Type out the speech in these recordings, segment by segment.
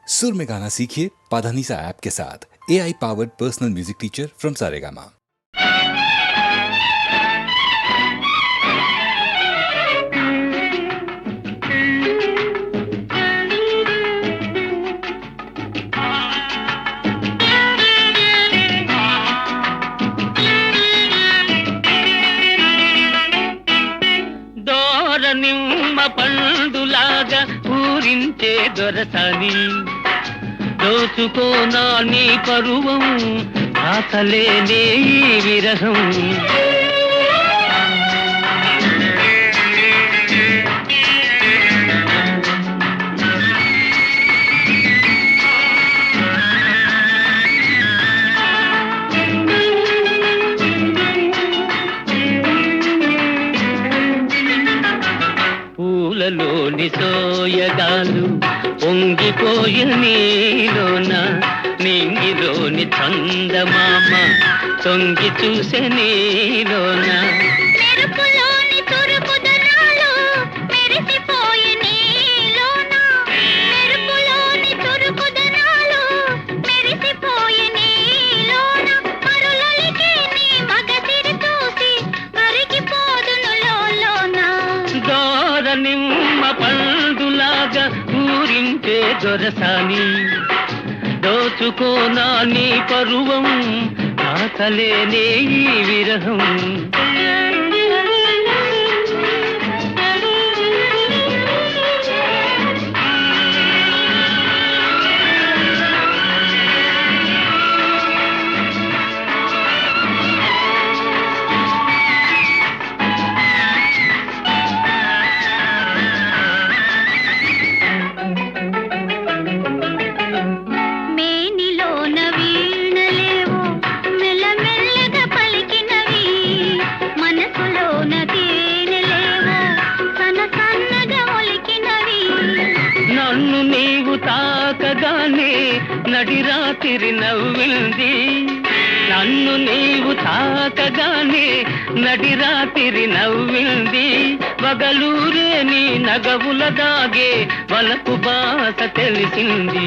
सुर में गाना सीखिए पाधानीसा ऐप के साथ। AI powered personal music teacher from Saregama. నిమ్మ పండులాగా ఊరించే దొరసాని దోచుకోనా నీ పరువం ఆకలేనే ఈ విరహం పూలలోని సోయగాలు పొంగిపోయి నీలోన నింగిలోని చందమామ తొంగి చూసే నీలోన నిమ్మ పండులాగా ఊరించే దొరసాని దోచుకోనా నీ పరువం ఆకలేనే ఈ విరహం నన్ను నీవు తాకగానే నడిరాత్రి నవ్వింది నన్ను నీవు తాకగానే నడిరాత్రి నవ్వింది పగలూరే నీ నగవుల దాగే వలపు బాస తెలిసింది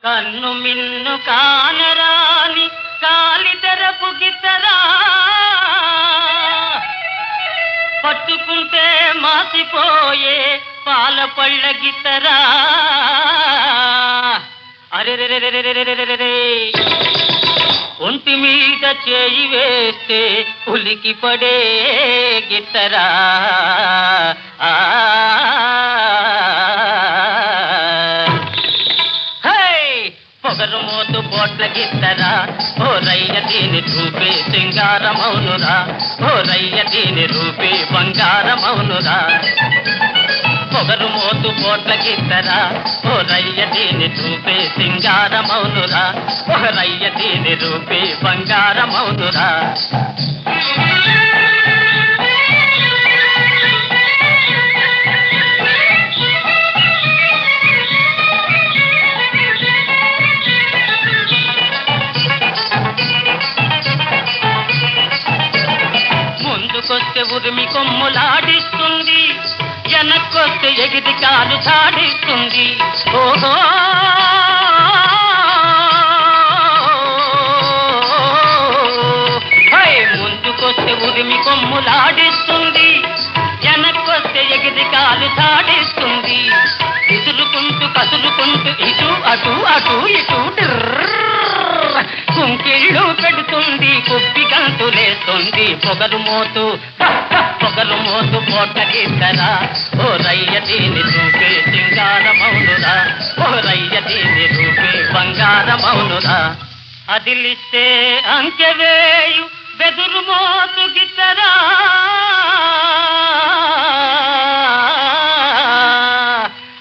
కన్ను మిన్ను కానరాని కాలితరపు గిత్తరా పట్టుకుంటే మాసిపోయే పాల పళ్ళ గిత్తరా అరెరెరెరెరెరెరెరెరె ఒంటి మీద చేయి వేస్తే ఉలికి పడే గిత్తరా పొగరు మోతు పోట్ల గిత్తరా ఓ రయ్య దీని రూపే సింగారమౌనురా ఓ రయ్య దీని రూపే బంగారమౌనురా పొగరు మోతు పోట్ల గిత్తరా ఓ రయ్య దీని రూపే సింగారమౌనురా ఓ రయ్య దీని రూపే బంగారమౌనురా ముందుకొస్తే ఉరిమి కొమ్ములాడిస్తుంది వెనక్కొస్తే ఎగిరి కాలు చాడిస్తుంది ఓహో ముందుకొస్తే ఉరిమి కొమ్ములాడిస్తుంది వెనక్కొస్తే ఎగిరి కాలు చాడిస్తుంది విసురుకుంటూ కసురుకుంటూ ఇటు అటు అటు ఇటు కుంకిళ్ళు పెడుతుంది కుప్పి గంతులేస్తుంది పొగరు మోతు పోట గిత్తరా ఓ రయ్య దీని రూపే సింగారమౌనురా ఓ రయ్య దీని రూపే బంగారమౌనురా అదిలిస్తే అంకెవేయు బెదురు మోతు గిత్తరా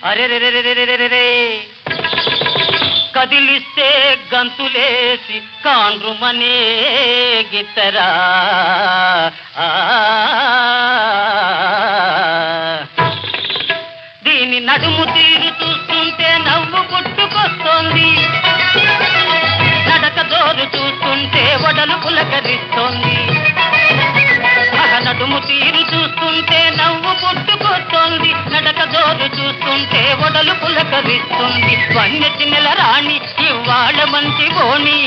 అరెరెరెరెరెరెరె కదిలిస్తే గంతులేసి కాండ్రుమనే గిత్తరా దీని నడుము తీరు చూస్తుంటే నవ్వు పుట్టుకొస్తోంది, నడక జోరు చూస్తుంటే వడలు పులకరిస్తోంది. నడుము తీరు చూస్తుంటే నవ్వు పుట్టుకొస్తోంది, నడక జోరు చూస్తుంటే వడలు పులకరిస్తుంది. వన్యచి నెల రాణి ఇవాళ మంచి బోణి,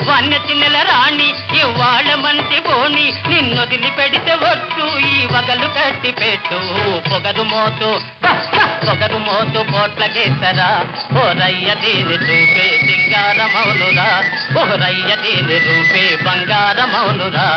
వన్యచి నెల రాణి ఇవాళ మంచి బోణి. నిన్నొదిలి పెడితే వద్దు ఈ వగలు కట్టి పెట్టు. పొగరు మోతు పోట్లకేసరా ఓరయ్య దీని రూపే సింగారమౌనురా, ఓరయ్య దీని రూపే బంగారమౌనురా.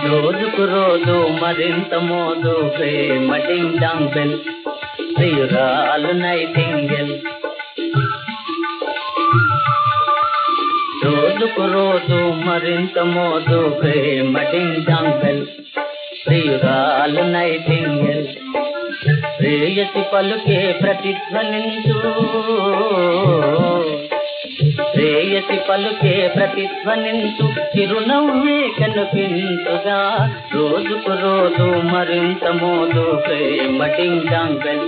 రోజుకు రోజు మరింత మోదు ప్రేమ డింగ్ డాంగ్ బెల్, ప్రియురాలు నైటింగేల్. రోజుకు రోజు మరింత మోదు ప్రేమ డింగ్ డాంగ్ బెల్, ప్రియురాలు నైటింగేల్. ప్రేయసి పలుకే ప్రతిధ్వనించు, ప్రేయసి పలుకే ప్రతిధ్వనించు, చిరునవ్వే కనిపించుగా. రోజుకు రోజు మరింత మోదు ప్రేమ డింగ్ డాంగ్ బెల్,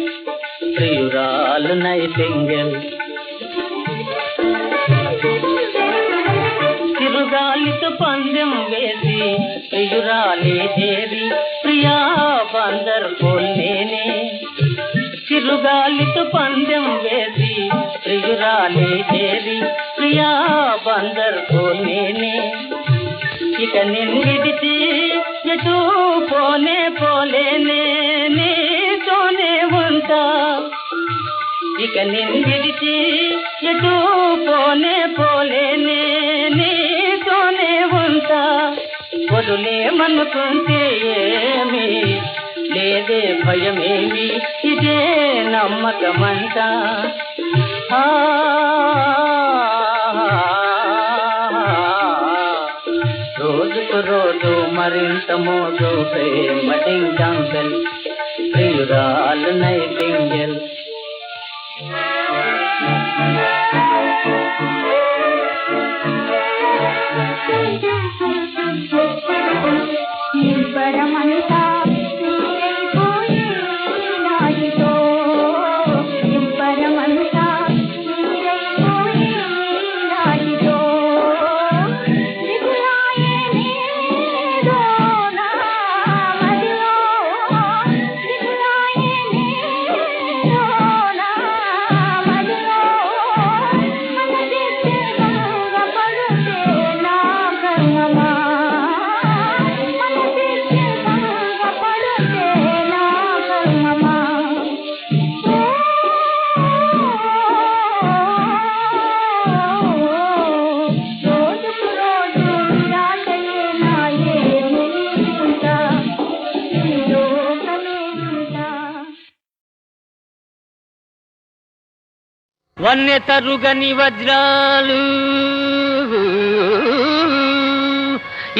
ప్రియురాలు నైటింగేల్. చిరుగాలితో పందెం వేసి ప్రియురాలే దేవి, ప్రియా బందర్ కోల్నేనే. చిరుగాలితో పందెం వేసి ప్రియురాలే దేవి, ప్రియా బందర్ కోల్నేనే. ఇక నిన్నిడిచి ఎటూ పోనే పోలేనే, నీతోనే ఉంటా. ఇక నిన్నిడిచి ఎటూ పోనే పోలేనే, నీతోనే ఉంటా. వదులేమనుకుంటే ఏమి లేదే భయమేమి, ఇదే నమ్మకమంట. రోజుకు రోజు మరింత మోదు ప్రేమ డింగ్ డాంగ్ బెల్, ప్రియురాలు నైటింగేల్. పరమంతా నీరైపోయే నాటితో, పరమంతా నీరైపోయే నాటితో. దిగులాయే నీదో నా మదిలో, దిగులాయే నీదో నా మదిలో. మనసిస్తే గంగపడుతే నా కర్మమా, వన్య తరుగని వజ్రాలు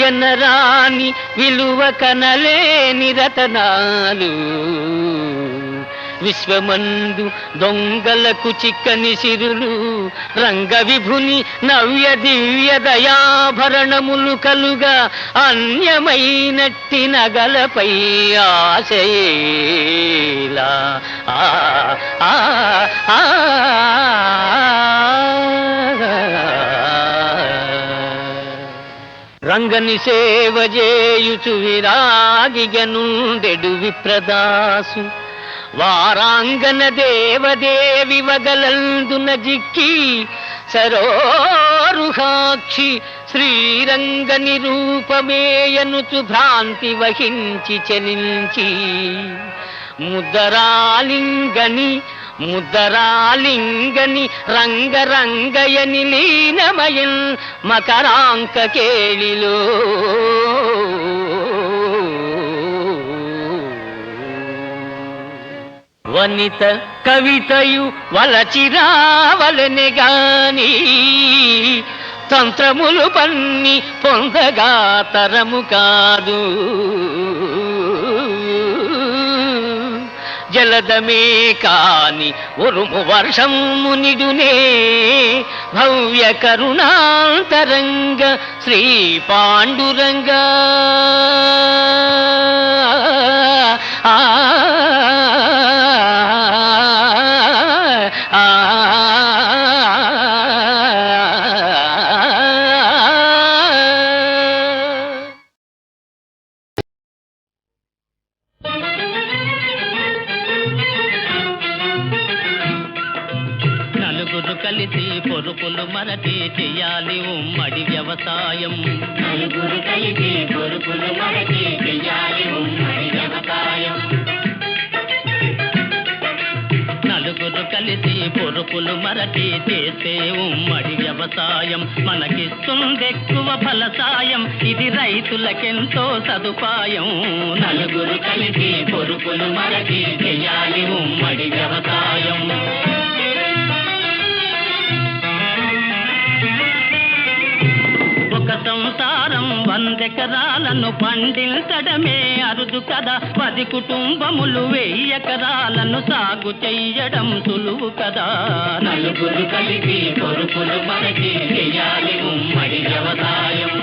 ఎన్నరాని విలువ కనలేని రతనాలు. విశ్వమందు దొంగలకు చిక్కని సిరులు, రంగ విభుని నవ్య దివ్య దయాభరణములు కలుగా. అన్యమైనట్టి నగలపై ఆశయేలా రంగని సేవ చేయుచు విరాగిగనుండెడు విప్రదాసు. వారాంగన దేవదేవి వగలందున జిక్కి సరోజ బరుహాక్షి శ్రీరంగ నిరూపమేయనుచు భ్రాంతి వహించి చరించి ముద్దరాలింగని రంగరంగయని లీనమయన్ మకరాంక కేళిలో వనిత కవితయు వలచిరావలెనే గాని తంత్రములు పన్ని పొందగా తరము కాదు. జలదమే కాని ఉరుము వర్షము నిడునే భవ్య కరుణాంతరంగ శ్రీ పాండురంగా. నలుగురు కలిసి పొరుపులు మరటి చెయ్యాలి ఉమ్మడి వ్యవసాయం. నలుగురు కలిసి పొరుపులు మరటి చెయ్యాలి ఉమ్మడి వ్యవసాయం. నలుగురు కలిసి పొరుపులు మరటి చేసే ఉమ్మడి వ్యవసాయం మనకిస్తుందెక్కువ ఫలసాయం. ఇది రైతులకెంతో సదుపాయం. నలుగురు కలిసి పొరుపులు మరటి చెయ్యాలి ఉమ్మడి వ్యవసాయం. ఒక సంసారం 100 ఎకరాలను పండించడమే అరుదు కదా. 10 కుటుంబములు 1000 ఎకరాలను సాగు చెయ్యడం సులువు కదా. నలుగురు కలిసి పొరుపులు మనకి చెయ్యాలి ఉమ్మడి వ్యవసాయం.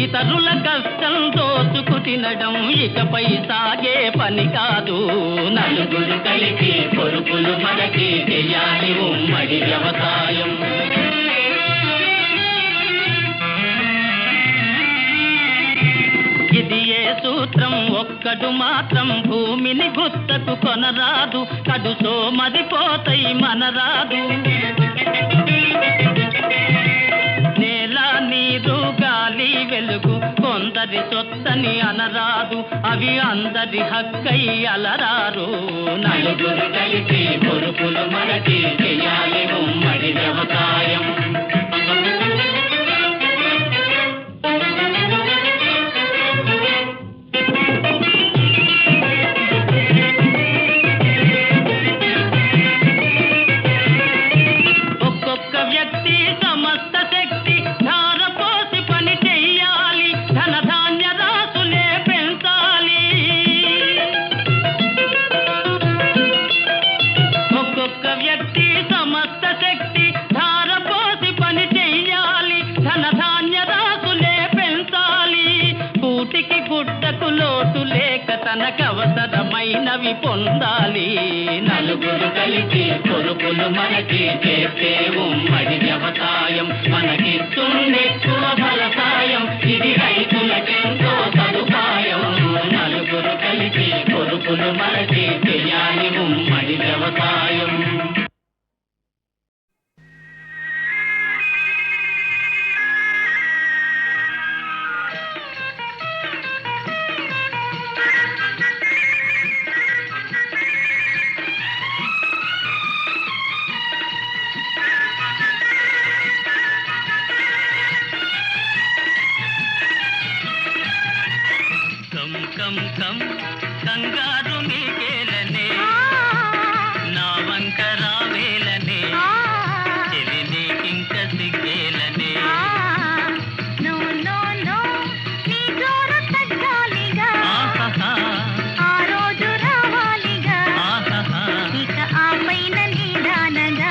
ఇతరుల కష్టం దోచుకు తినడం ఇకపై సాగే పని కాదు. నలుగురు కలిసి పొరుపులు మనకి చెయ్యాలి ఉమ్మడి వ్యవసాయం. ఇది ఏ సూత్రం ఒక్కడు మాత్రం భూమిని గుత్తకు కొనరాదు. కడు సోమరిపోతాయి మనరాదు. నేల నీరు గాలి వెలుగు కొందరి సొత్తని అనరాదు. అవి అందరి హక్కై అలరారు. నలుగురు కలిసి పొరుపులు మనకి చెయ్యాలి ఉమ్మడి వ్యవసాయం. ఒక్కొక్క వ్యక్తి సమస్త శక్తి ధారపోసి పని చెయ్యాలి. ధనధాన్య రాసులే పెంచాలి. ఒక్కొక్క వ్యక్తి సమస్త శక్తి ధారపోసి పని చెయ్యాలి. ధనధాన్య రాసులే పెంచాలి. కూటికి గుడ్డకు లోటు లేక తనకవసరమైనవి పొందాలి. నలుగురు కలిసి పొరుపులు మనకి చేసే ఉమ్మడి వ్యవసాయం మనకిస్తుందెక్కువ ఫలసాయం. ఇది రైతులకెంతో సదుపాయం. నలుగురు కలిసి పొరుపులు మనకి చెయ్యాలి ఉమ్మడి వ్యవసాయం. కం కం కం కంగారు నీకేలనే నా వంక రావేలనే చెలి నీకింక సిగ్గేలనే. నో నో నో నీ జోరు తగ్గాలిగా. ఆహా ఆ రోజు రావాలిగా. ఆహా ఇక ఆ పైన నిదానగా.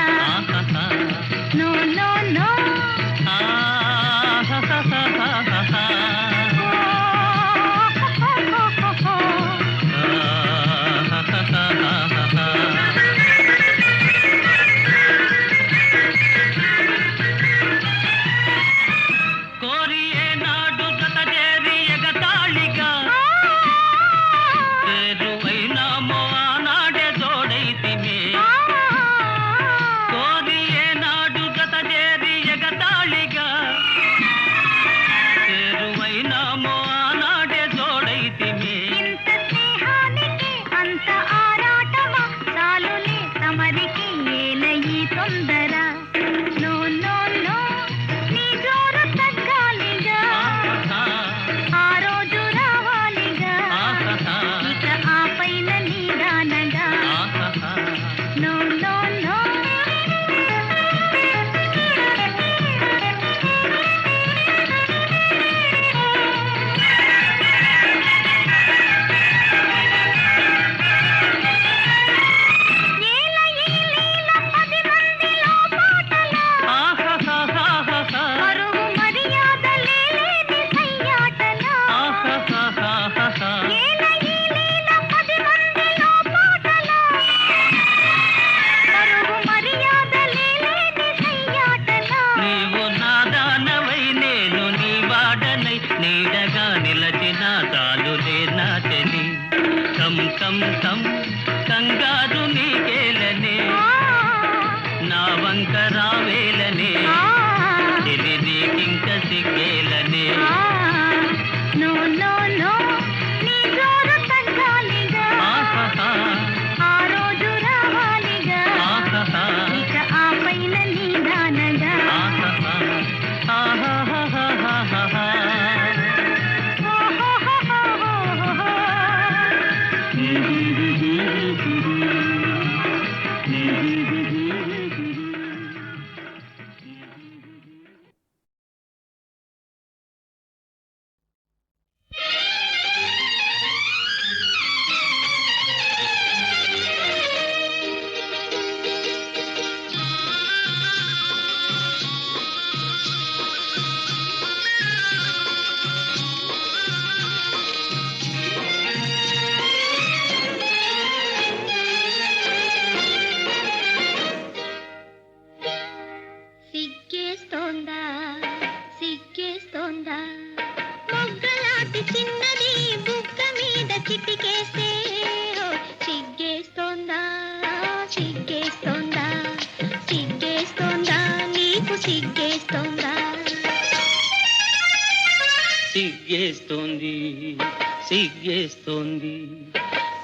మొగ్గలాంటి చిన్నది బుగ్గ మీద చిటికేస్తే సిగ్గేస్తోందా సిగ్గేస్తోందా సిగ్గేస్తోందా నీకు సిగ్గేస్తోందా సిగ్గేస్తోంది సిగ్గేస్తోంది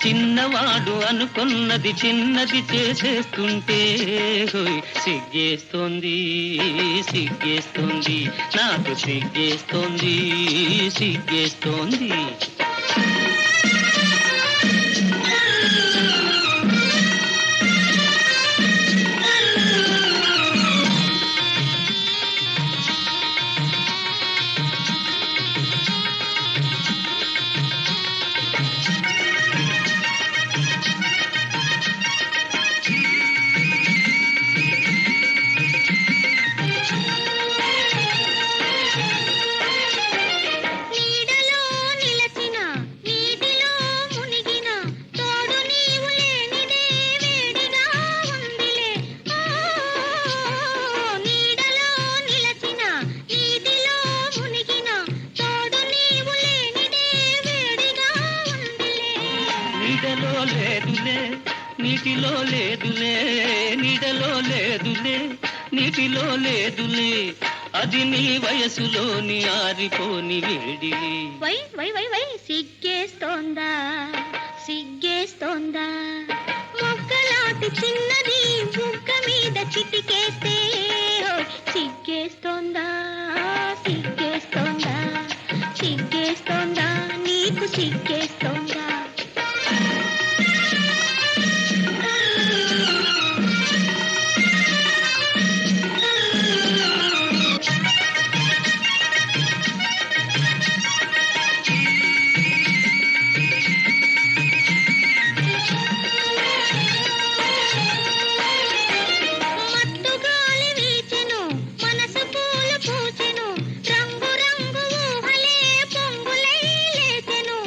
చిన్నవాడు అనుకున్నది చిన్నది చేసేస్తుంటే హోయ్ సిగ్గేస్తోంది సిగ్గేస్తోంది నాకు సిగ్గేస్తోంది సిగ్గేస్తోంది నీడలో నిలచిన నీటిలో మునిగిన తోడు నీవు లేనిదే వేడిగా ఉందిలే నీడలో నిలచిన నీటిలో మునిగిన తోడు నీవు లేనిదే వేడిగా ఉందిలే నీడలో లేదులే నీటిలో లేదులే నీడలో లేదులే నీటిలో లేదులే అది నీ వయసులోని ఆరిపోని వేడి వై వై వై వై సిగ్గేస్తోందా సిగ్గేస్తోందా మొగ్గలాంటి చిన్నది బుగ్గ మీద చిటికేస్తే సిగ్గేస్తోందా సిగ్గేస్తోందా సిగ్గేస్తోందా నీకు సిగ్గేస్తోందా మత్తుగాలి వీచెను మనసు పూలు పూచెను రంగు రంగు ఊహలే పొంగులై లేచెను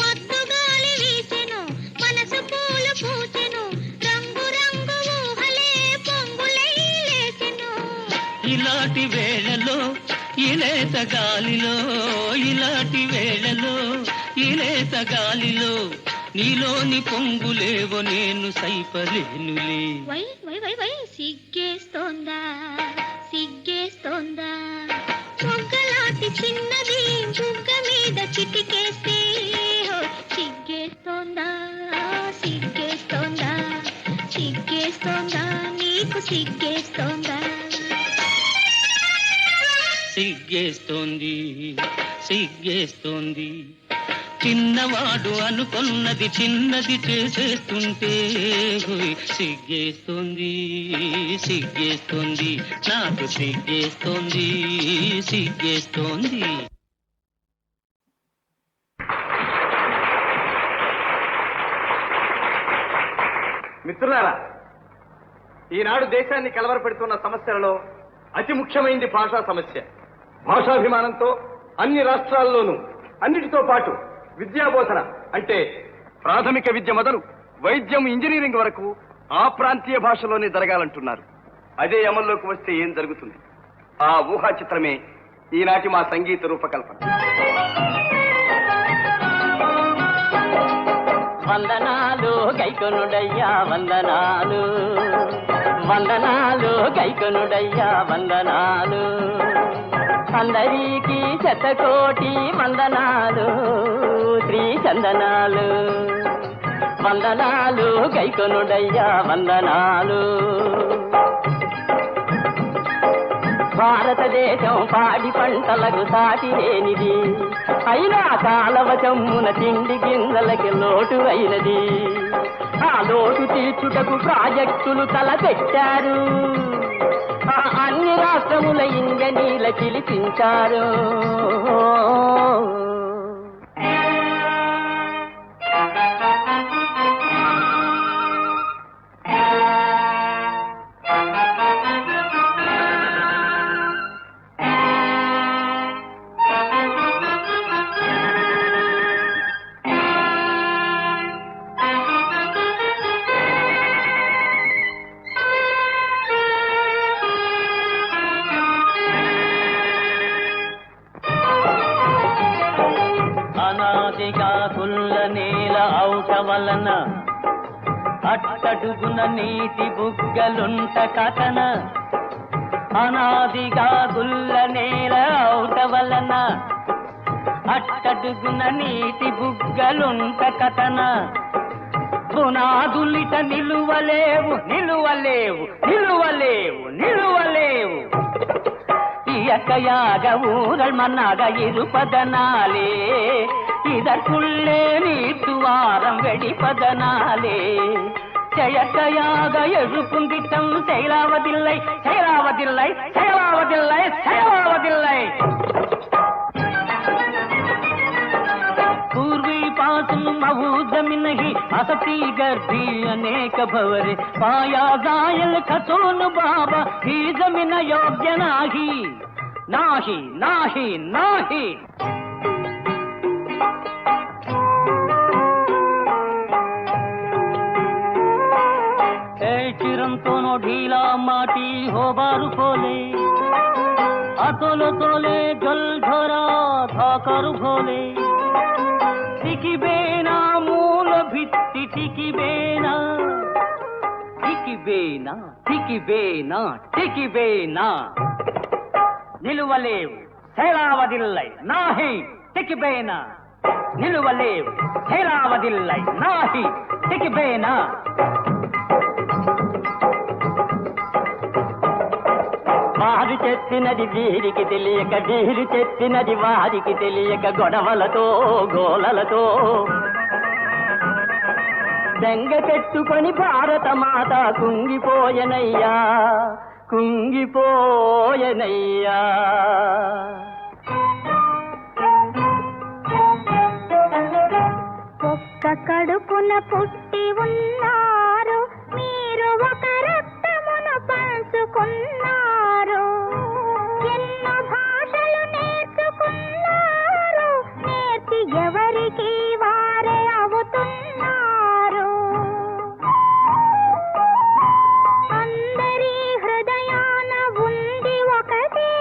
మత్తుగాలి వీచెను మనసు పూలు పూచెను రంగు రంగు ఊహలే పొంగులై లేచెను ఇలాంటి వేళలో ఇలేత గాలిలో ఇలాంటి వేళలో ఇలేత గాలిలో నీలోని పొంగులేవో నేను సైపలేనులే వై వై వై వై సిగ్గేస్తోందా సిగ్గేస్తోందా మొగ్గలాంటి చిన్నది బుగ్గ మీద చిటికేస్తే సిగ్గేస్తోందా సిగ్గేస్తోందా సిగ్గేస్తోందా నీకు సిగ్గేస్తోందా సిగ్గేస్తోంది సిగ్గేస్తోంది చిన్నవాడు అనుకున్నది చిన్నది చేసేస్తుంటే హోయ్ సిగ్గేస్తోంది సిగ్గేస్తోంది నాకు సిగ్గేస్తోంది సిగ్గేస్తోంది మిత్రులారా, ఈనాడు దేశాన్ని కలవరపెడుతున్న సమస్యలలో అతి ముఖ్యమైనది భాషా సమస్య. భాషాభిమానంతో అన్ని రాష్ట్రాల్లోనూ అన్నిటితో పాటు విద్యాబోధన అంటే ప్రాథమిక విద్య మొదలు వైద్యం ఇంజనీరింగ్ వరకు ఆ ప్రాంతీయ భాషలోనే జరగాలంటున్నారు. అదే అమల్లోకి వస్తే ఏం జరుగుతుంది? ఆ ఊహా చిత్రమే ఈనాటి మా సంగీత రూపకల్పన. వందనాలు గైకొనుడయ్యా వందనాలు వందనాలు గైకొనుడయ్యా వందనాలు అందరికీ శతకోటి వందనాలు శ్రీ చందనాలు వందనాలు గైకొనుడయ్యా వందనాలు భారతదేశం పాడి పంటలకు సాటి లేనిది అయినా కాలవ చమ్మున తిండి గింజలకి లోటు అయినది ఆ లోటు తీర్చుటకు ప్రాజెక్టులు తలపెట్టారు ఆ అన్ని రాష్ట్రముల ఇంజనీర్ల పిలిపించారు కుల్ల నేల ఔట వలన అట్టడుగున నీటి బుగ్గలుంట కథన అనాదిగా గుల్ల నేల ఔట వలన అట్టడుగున నీటి బుగ్గలుంట కథన పునాదులిట నిలువలేవు నిలువలేవు నిలువలేవు నిలువలేవు இயற்கையாக ஊரல் மண்ணாக இருப்பதனாலே இதற்குள்ளே நீத்துவாரம் வெடிப்பதனாலே செயற்கையாக எழுப்பும் திட்டம் செயலாவதில்லை செயலாவதில்லை செயலாவதில்லை செயலாவதில்லை पूर्वी पासून महू जमीनही असती गर्दी अनेक भवरे पाया जायल खचून बाबा ही जमीन योग्य नाही नाही नाही नाही चिरंतोनो ढीला माटी हो बारू खोले अतोलो तोले जल झरा धाकर भोले टिकिबेना मूल भित्ति टिकिबेना टिकिबेना टिकिबेना टिकिबेना నిలువలేవు సేలావదిల్లై నాహి టికిబేనా నిలువలేవు సేలావదిల్లై నాహి టికిబేనా వారు చెప్పినది వీరికి తెలియక వీరు చెప్పినది వారికి తెలియక గొడవలతో గోలలతో దెంగ పెట్టుకొని భారత మాత కుంగిపోయనయ్యా కుంగిపోయనయ్యా ఒక్క కడుపున పుట్టి ఉన్నారు మీరు ఒక రక్తమును పంచుకున్నారు ఎన్నో భాషలు నేర్చుకున్నారు నేర్చి ఎవరికి వారే అవుతున్నారు అందరి హృదయాన ఉంది ఒకటే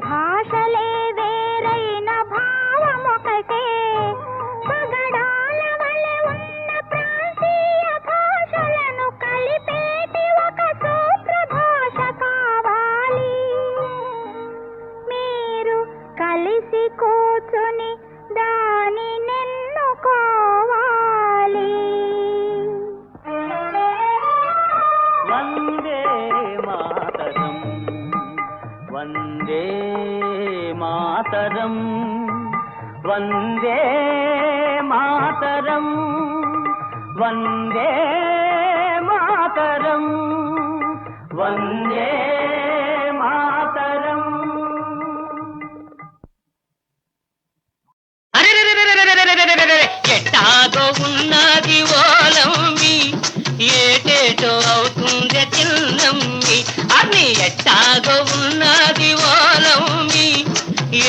భాషలే వేరైన భావం ఒకటే పగడాల వలె ఉన్న ప్రాంతీయ భాషలను కలిపేటి ఒక సూత్ర భాష కావాలి మీరు కలిసి కూర్చుని దానినెన్నుకోవాలి వందే మాతరం వందే మాతరం వందే మాతరం వందే మాతరం వందే మాతరం ఎట్టాగో ఉన్నది ఓలమ్మి ఏటేటో అవుతుంది చిన్నమ్మి అని ఎట్టాగో ఉన్నది ఓలమ్మి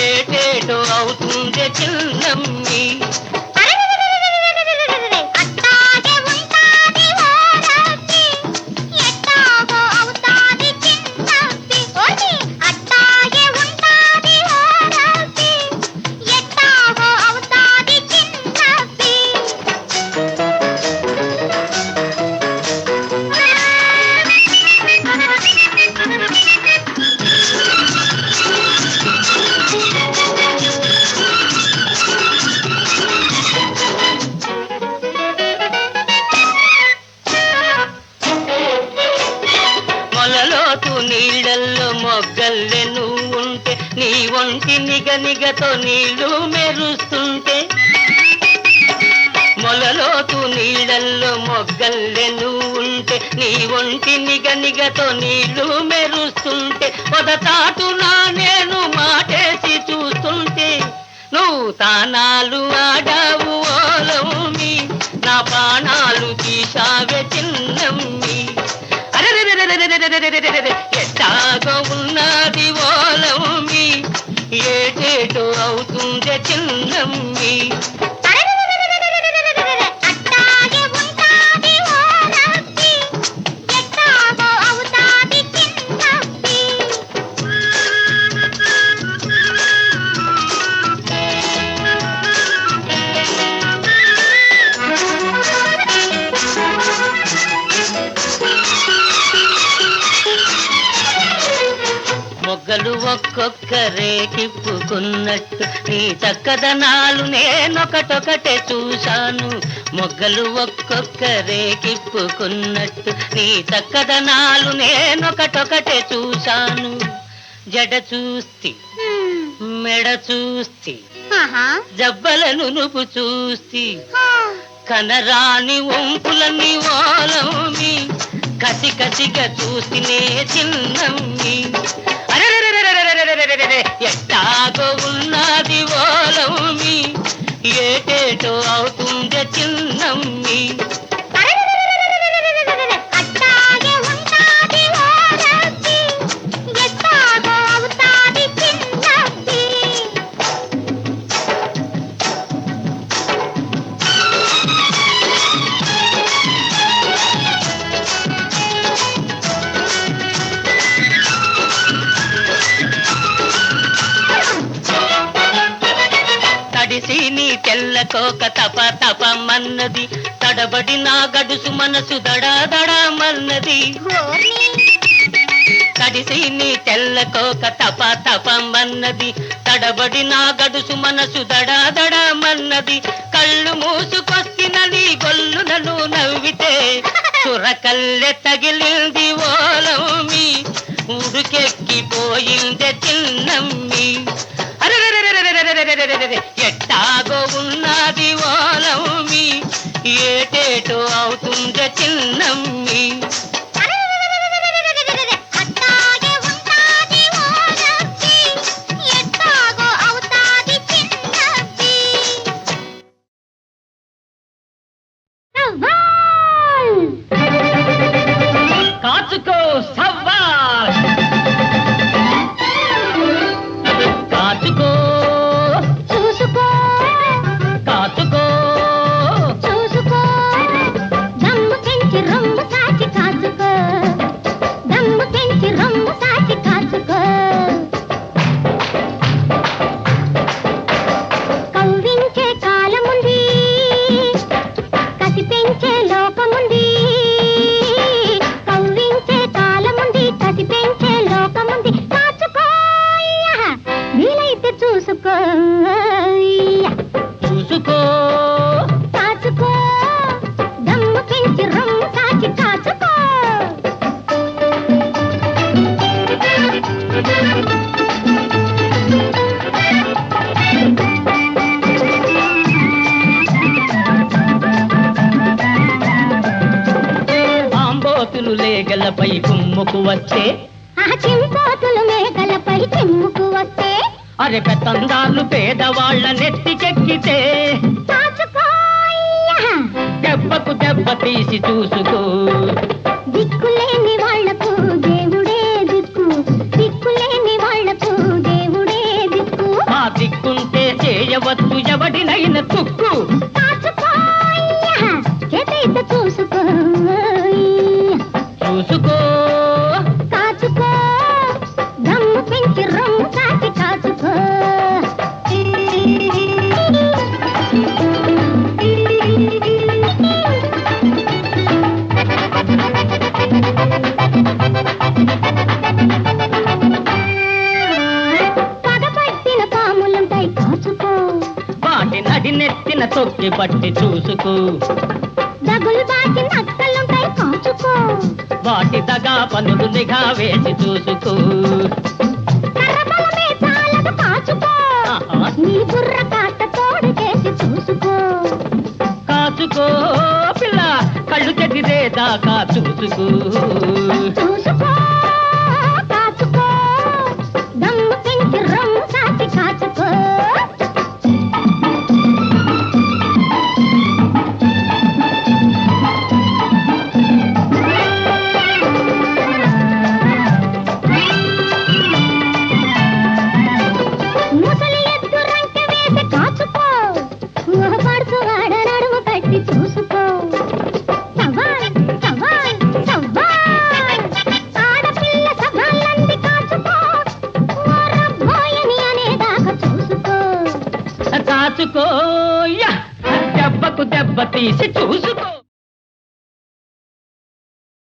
ఏటేటో అవుతుంది చిన్నమ్మి అట్టాగే ఉంటాది ఓరబ్బి ఎట్టాగో అవుతాది చిన్నబ్బి ఓని అట్టాగే ఉంటాది ఓరబ్బి ఎట్టాగో అవుతాది చిన్నబ్బి మొలలోతు నీళ్ళల్లో మొగ్గల్లే నువ్వుంటే నీ ఒంటి నిగనిగతో నీళ్లు మెరుస్తుంటే మొలలోతు నీళ్ళల్లో మొగ్గల్లే నువ్వుంటే నీ ఒంటి నిగనిగతో నీళ్లు మెరుస్తుంటే మొదటాటునా నేను మాటేసి చూస్తుంటే నువ్వు తానాలు ఆడావు ఓలమ్మి నా ప్రాణాలు తీసావే చిన్నమ్మి ఎట్టాగో ఉన్నది ఓలమ్మి ఏటేటో అవుతుంది చిన్నమ్మి అట్టాగే ఉంటాది ఓరబ్బి ఎట్టాగో అవుతాది చిన్నబ్బి మొగ్గలు ఒక్కొక్కరే కిప్పుకున్నట్టు నీ చక్కదనాలు నేనొకటొకటే చూశాను. మొగ్గలు ఒక్కొక్కరే కిప్పుకున్నట్టు నీ చక్కదనాలు నేనొకటొకటే చూశాను. జడ చూస్తి, మెడ చూస్తి, జబ్బలను నువ్వు చూస్తి, కనరాని వంపులని ఓలమి కసి కసిగా చూస్తేనే చిన్నమ్మి. ఎట్టాగో ఉన్నది ఓలమి ఏటేటో అవుతుంది చిన్నమ్మి. నీ తెల్లకోక తప తపమన్నది, తడబడి నా గడుసు మనసు దడాదడమన్నది. తడిసి నీ తెల్లకోక తప తపమన్నది, తడబడి నా గడుసు మనసు దడాదడమన్నది. కళ్ళు మూసుకొస్తిన నీ గొల్లునను నవ్వితే చురకల్లె తగిలింది ఓలమి ఉడుకెక్కిపోయిందే చిన్నమ్మి. ఎట్టాగో ఉన్నది ఓలమి ఏటేటో అవుతుంది చిన్నమ్మి. కాచుకో సవాల్, కాచుకో చూసుకో కాచుకో చూసుకో, దమ్ము పెంచి రొమ్ము సాచి కాచుకో, దమ్ము పెంచి రొమ్ము సాచి కాచుకో. కవ్వించే కాలముంది, కసి పెంచే లోకముంది. కవ్వించే కాలముంది, కసి పెంచే లోకముంది. కాచుకో వీలైతే చూసుకో, చూసుకో కాచుకో, దమ్ము పెంచి రొమ్ము సాచి కాచుకో. ఆంబోతులు లేగలపై కుమ్ముకు వచ్చే, ఆ చింపోతులు మేకలపై చిమ్ముకు వస్తే అరె పెత్తందాలు పేదవాళ్ల నెత్తికెక్కితే కాచుకో దెబ్బకు దెబ్బ తీసి చూసుకో. దిక్కులేని వాళ్లకు దేవుడే దిక్కు, దిక్కులేని వాళ్లకు దేవుడే దిక్కు. ఆ దిక్కుంటే చేయవచ్చు ఎవడినైన తుక్కు. కాచుకో చేతైతే చూసుకో, చూసుకో కాచుకో, దమ్ము పెంచి రొమ్ము సాచి కాచుకో. పగపట్టిన పాములుంటాయి కాచుకో, వాటి నడి నెత్తిన తొక్కి పట్టి చూసుకో. దగులు బాకి నక్కలుంటాయి కాచుకో, వాటి దగా పనులు నిఘా వేసి చూసుకో. కర్రబలమే చాలదు కాచుకో, ఆహా. నీ బుర్ర కాట తోడు చేసి చూసుకో. కాచుకో పిల్ల కళ్ళు చెదిరేదాకా చూసుకో. చూసుకో కాచుకో, దమ్ము పెంచి రొమ్ము సాచి కాచుకో. ముసలి ఎద్దు రంక వేసి కాచుకో, పడుచు వాడ నడుము కట్టి చూసుకో. సవాల్ సవాల్ సవాల్, ఆడపిల్ల సవాళ్ళంది కాచుకో, ఓరబ్బోయని అనేదాకా చూసుకో. కాచుకో దెబ్బకు దెబ్బ తీసి చూసుకో.